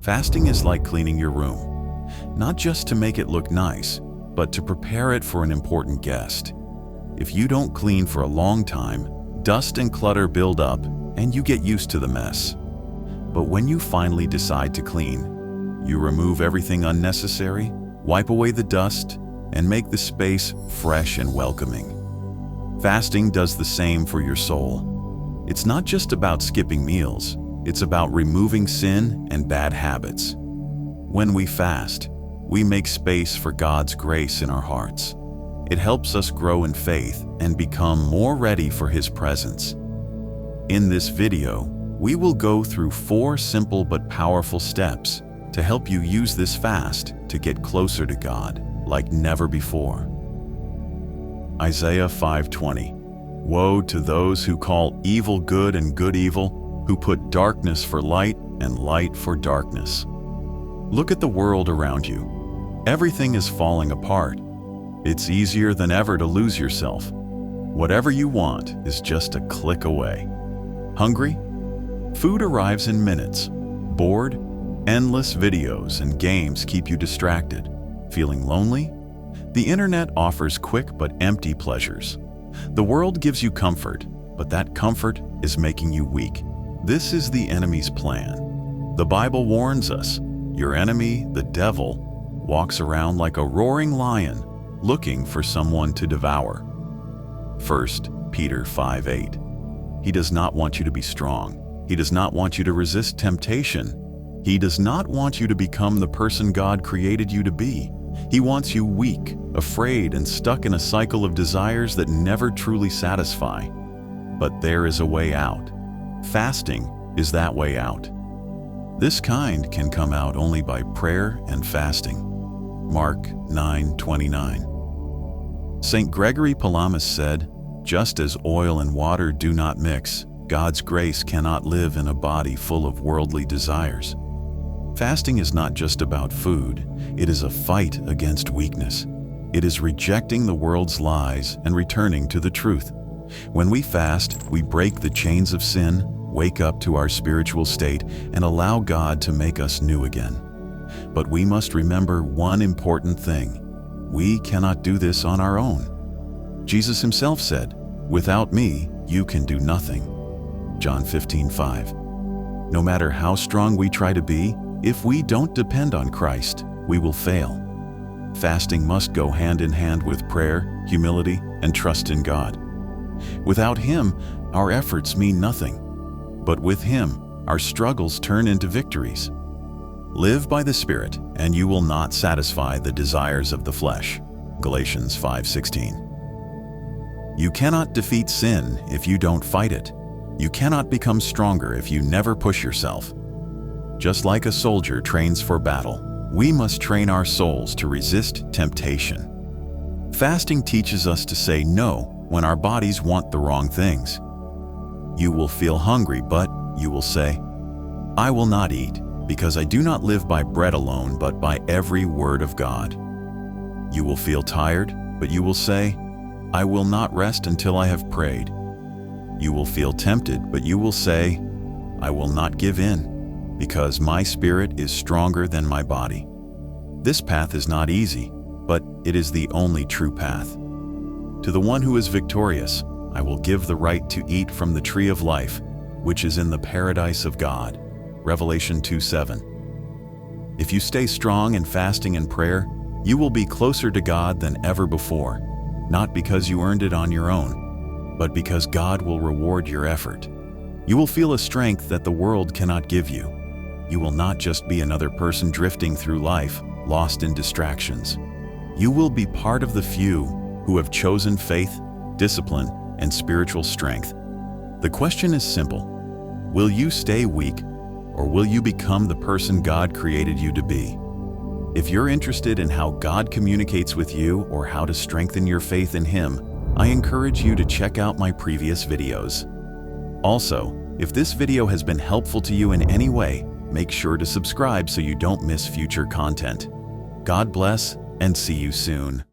Fasting is like cleaning your room, not just to make it look nice, but to prepare it for an important guest. If you don't clean for a long time, dust and clutter build up and you get used to the mess. But when you finally decide to clean, you remove everything unnecessary, wipe away the dust, and make the space fresh and welcoming. Fasting does the same for your soul. It's not just about skipping meals, it's about removing sin and bad habits. When we fast, we make space for God's grace in our hearts. It helps us grow in faith and become more ready for His presence. In this video, we will go through 4 simple but powerful steps to help you use this fast to get closer to God like never before. Isaiah 5:20. Woe to those who call evil good and good evil, who put darkness for light and light for darkness. Look at the world around you. Everything is falling apart. It's easier than ever to lose yourself. Whatever you want is just a click away. Hungry? Food arrives in minutes. Bored? Endless videos and games keep you distracted. Feeling lonely? The internet offers quick but empty pleasures. The world gives you comfort, but that comfort is making you weak. This is the enemy's plan. The Bible warns us, your enemy, the devil, walks around like a roaring lion, looking for someone to devour. 1 Peter 5:8. He does not want you to be strong. He does not want you to resist temptation. He does not want you to become the person God created you to be. He wants you weak, afraid, and stuck in a cycle of desires that never truly satisfy. But there is a way out. Fasting is that way out. This kind can come out only by prayer and fasting. Mark 9:29. St. Gregory Palamas said, "Just as oil and water do not mix, God's grace cannot live in a body full of worldly desires." Fasting is not just about food, it is a fight against weakness. It is rejecting the world's lies and returning to the truth. When we fast, we break the chains of sin, wake up to our spiritual state, and allow God to make us new again. But we must remember one important thing. We cannot do this on our own. Jesus Himself said, "Without me, you can do nothing." John 15:5. No matter how strong we try to be, if we don't depend on Christ, we will fail. Fasting must go hand in hand with prayer, humility, and trust in God. Without Him, our efforts mean nothing. But with Him, our struggles turn into victories. Live by the Spirit, and you will not satisfy the desires of the flesh. Galatians 5:16. You cannot defeat sin if you don't fight it. You cannot become stronger if you never push yourself. Just like a soldier trains for battle, we must train our souls to resist temptation. Fasting teaches us to say no when our bodies want the wrong things. You will feel hungry, but you will say, "I will not eat, because I do not live by bread alone, but by every word of God." You will feel tired, but you will say, "I will not rest until I have prayed." You will feel tempted, but you will say, "I will not give in, because my spirit is stronger than my body." This path is not easy, but it is the only true path. To the one who is victorious, I will give the right to eat from the tree of life, which is in the paradise of God. Revelation 2:7. If you stay strong in fasting and prayer, you will be closer to God than ever before, not because you earned it on your own, but because God will reward your effort. You will feel a strength that the world cannot give you. You will not just be another person drifting through life, lost in distractions. You will be part of the few who have chosen faith, discipline, and spiritual strength. The question is simple. Will you stay weak, or will you become the person God created you to be? If you're interested in how God communicates with you or how to strengthen your faith in Him, I encourage you to check out my previous videos. Also, if this video has been helpful to you in any way, make sure to subscribe so you don't miss future content. God bless, and see you soon.